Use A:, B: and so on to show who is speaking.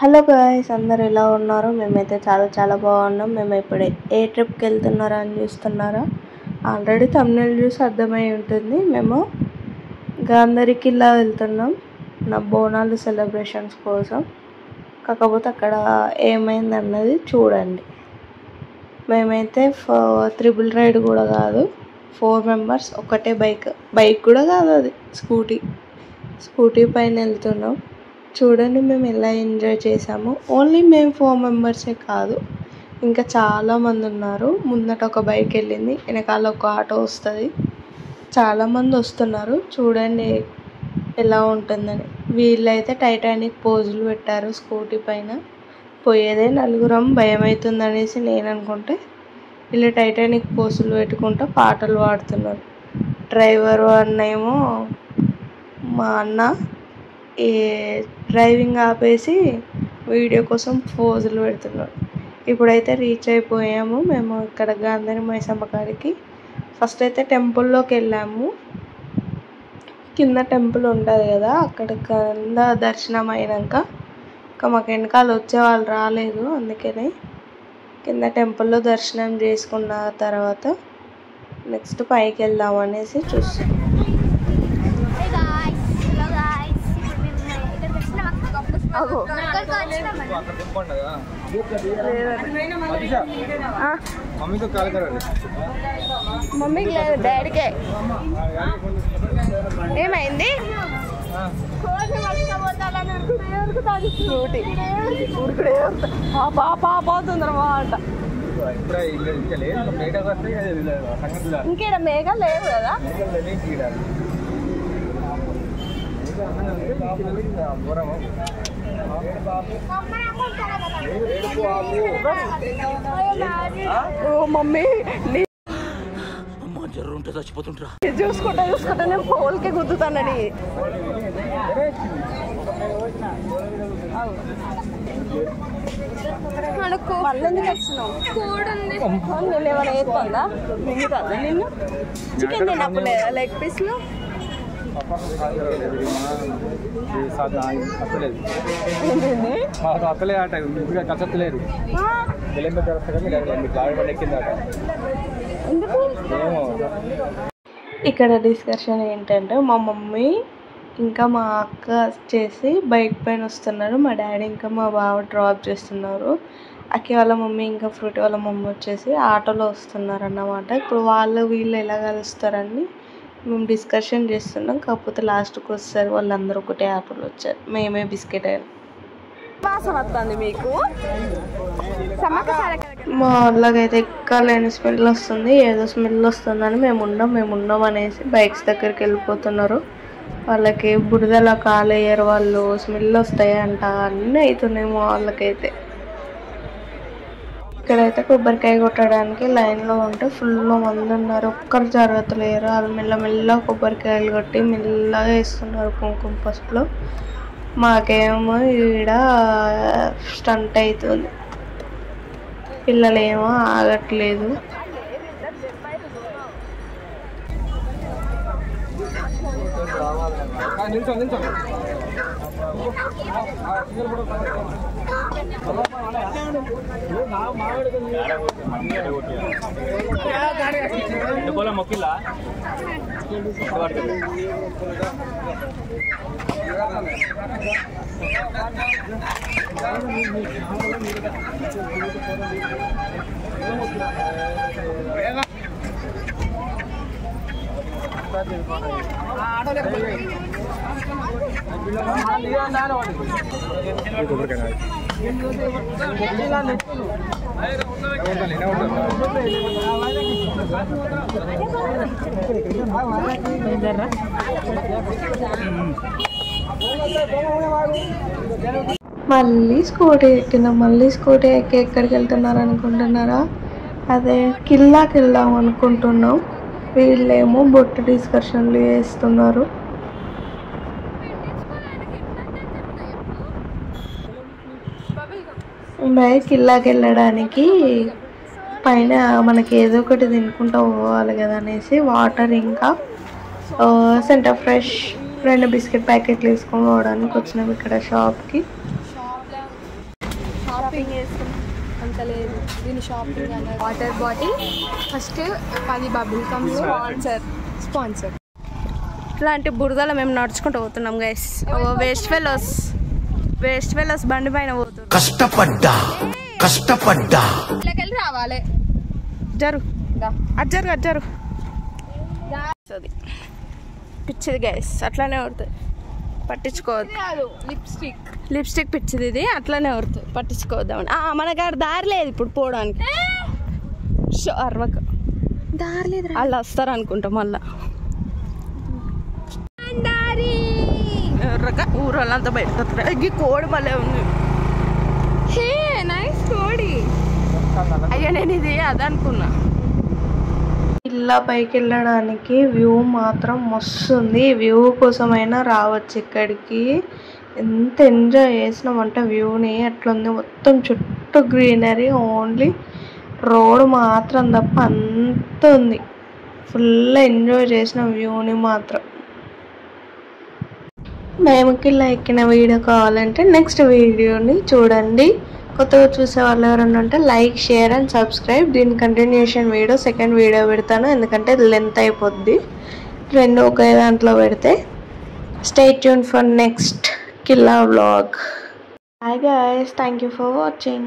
A: Hello guys, అందరు ఎలా ఉన్నారు? మేమైతే చాలా బాగున్నాం. మేము ఇప్పుడు ఏ ట్రిప్కి వెళ్తున్నారా అని చూస్తున్నారా? ఆల్రెడీ థంబ్నెయిల్ చూసి అర్థమై ఉంటుంది. మేము గాంధారి కిల్లా వెళ్తున్నాం నా బోనాలు సెలబ్రేషన్స్ కోసం. కాకపోతే అక్కడ ఏమైంది అన్నది చూడండి. మేమైతే త్రిబుల్ రైడ్ కూడా కాదు, 4 మెంబర్స్ ఒకటే బైక్ కూడా కాదు, అది స్కూటీ పైన వెళ్తున్నాం. చూడండి మేము ఎలా ఎంజాయ్ చేసాము. ఓన్లీ మేము 4 మెంబర్సే కాదు, ఇంకా చాలామంది ఉన్నారు. ముందట ఒక బైక్ వెళ్ళింది, వెనకాల ఒక ఆటో వస్తుంది. చాలామంది వస్తున్నారు, చూడండి ఎలా ఉంటుందని. వీళ్ళైతే టైటానిక్ పోజులు పెట్టారు స్కూటీ పైన. పోయేదే నలుగురం, భయం అవుతుంది అనేసి నేను అనుకుంటే వీళ్ళు టైటానిక్ పోజులు పెట్టుకుంటూ పాటలు పాడుతున్నారు. డ్రైవరు అన్నేమో మా అన్న ఈ డ్రైవింగ్ ఆపేసి వీడియో కోసం పోజులు పెడుతున్నాడు. ఇప్పుడైతే రీచ్ అయిపోయాము మేము ఇక్కడ గాంధారి మైసమ్మ కాడికి. ఫస్ట్ అయితే టెంపుల్లోకి వెళ్ళాము. కింద టెంపుల్ ఉంటుంది కదా, అక్కడ కింద దర్శనం అయినాక ఇంకా మాకు వెనకాల వచ్చే వాళ్ళు రాలేదు, అందుకని కింద టెంపుల్లో దర్శనం చేసుకున్న తర్వాత నెక్స్ట్ పైకి వెళ్దాం అనేసి చూస్తాం. మమ్మీకి లేదు, డాడీకే. ఏమైంది? పాపోతుందన్నమాట. ఇంకేడ మేఘాలు లేవు కదా. మమ్మీ చూసుకుంటా నేను పోల్కే గుద్దుతానని. మనకు వాళ్ళెందుకు వచ్చినావు? నేను ఏమైనా వేస్తుందా మింగుతుందా నిన్ను? చికెన్ తినప్పులేదా లెగ్ పీస్లు? ఇక్కడ డిస్కషన్ ఏంటంటే మా మమ్మీ ఇంకా మా అక్క వచ్చేసి బైక్ పైన వస్తున్నారు, మా డాడీ ఇంకా మా బావ డ్రాప్ చేస్తున్నారు. అక్కి వాళ్ళ మమ్మీ ఇంకా ఫ్రూటీ వాళ్ళ మమ్మీ వచ్చేసి ఆటోలో వస్తున్నారు అన్నమాట. ఇప్పుడు వీళ్ళు ఎలా కలుస్తారని మేము డిస్కషన్ చేస్తున్నాం. కాకపోతే లాస్ట్కి వస్తారు వాళ్ళందరూ ఒకటే ఆటోలో వచ్చారు, మేమే బిస్కెట్ అయ్యాం. వాసన వస్తుంది మీకు? మా వాళ్ళకైతే ఎక్కలేని స్మెల్ వస్తుంది, ఏదో స్మెల్ వస్తుందని మేము ఉన్నాం అనేసి బైక్స్ దగ్గరికి వెళ్ళిపోతున్నారు. వాళ్ళకి బురదలా కాలేయరు వాళ్ళు, స్మెల్ వస్తాయంట, అన్నీ అవుతున్నాయి మా వాళ్ళకైతే. ఇక్కడైతే కొబ్బరికాయ కొట్టడానికి లైన్లో ఉంటే ఫుల్ మంది ఉన్నారు, ఒక్కరు జరగలేరు. వాళ్ళు మెల్లమెల్ల కొబ్బరికాయలు కొట్టి మెల్లగా వేస్తున్నారు కుంకుమ పసుపులో. మాకేమో ఈడ స్టంట్ అవుతుంది, పిల్లలేమో ఆగట్లేదు. మళ్ళీ స్కూటీ ఎక్కినాం. మళ్ళీ స్కూటీ ఎక్కి ఎక్కడికి వెళ్తున్నారు అనుకుంటున్నారా? అదే కిల్లాకి వెళ్దాం అనుకుంటున్నాం. వీళ్ళేమో బొట్టు డిస్కషన్లు చేస్తున్నారు. కిల్లాకి వెళ్ళడానికి పైన మనకి ఏదో ఒకటి తినుకుంటూ పోవాలి కదా అనేసి వాటర్ ఇంకా సెంటర్ ఫ్రెష్ 2 బిస్కెట్ ప్యాకెట్లు తీసుకొని పోవడానికి వచ్చినాం ఇక్కడ షాప్కి.
B: అయితలేదు దీని షాపింగ్ అన్న water bottle first 10 bubble come sponsor
A: ఇట్లాంటి బురదలో మేము నడుచుకుంటూ పోతున్నాం గైస్. వేస్ట్ ఫెలోస్ బండి పైన పోతున్నాం. కష్టపడ్డా
B: ఇట్లకెళ్ళి రావాలి.
A: జరు అజ్జరు పిచ్చిది గైస్, అట్లానే పడుతుంది, పట్టించుకోవద్దు. లిప్స్టిక్ పిచ్చిది, ఇది అట్లానే పడుతుంది, పట్టించుకోవద్దామని. మనకు ఆడ దారి లేదు ఇప్పుడు పోవడానికి. అరవక
B: దారి లేదు,
A: వాళ్ళు వస్తారు అనుకుంటా మళ్ళా. ఊరోళ్ళంతా బయటకు ఈ కోడి మళ్ళీ ఉంది.
B: కోడి
A: అయ్యా నేను ఇది అదనుకున్నా. ఇలా పైకి వెళ్ళడానికి వ్యూ మాత్రం మస్తు ఉంది. వ్యూ కోసమైనా రావచ్చు ఇక్కడికి. ఎంత ఎంజాయ్ చేసినామంటే వ్యూని అట్లుంది. మొత్తం చుట్టూ గ్రీనరీ, ఓన్లీ రోడ్ మాత్రం తప్ప అంత ఉంది. ఫుల్ ఎంజాయ్ చేసిన వ్యూని మాత్రం. మేముకి ఎక్కిన వీడియో కావాలంటే నెక్స్ట్ వీడియోని చూడండి. కొత్తగా చూసే వాళ్ళు ఎవరైనా ఉంటే లైక్, షేర్ అండ్ సబ్స్క్రైబ్. దీని కంటిన్యూషన్ వీడియో సెకండ్ వీడియో పెడతాను, ఎందుకంటే లెంత్ అయిపోద్ది రెండు ఒకే దాంట్లో పెడితే. Stay tune for next Killa vlog. Hi guys, thank you for watching.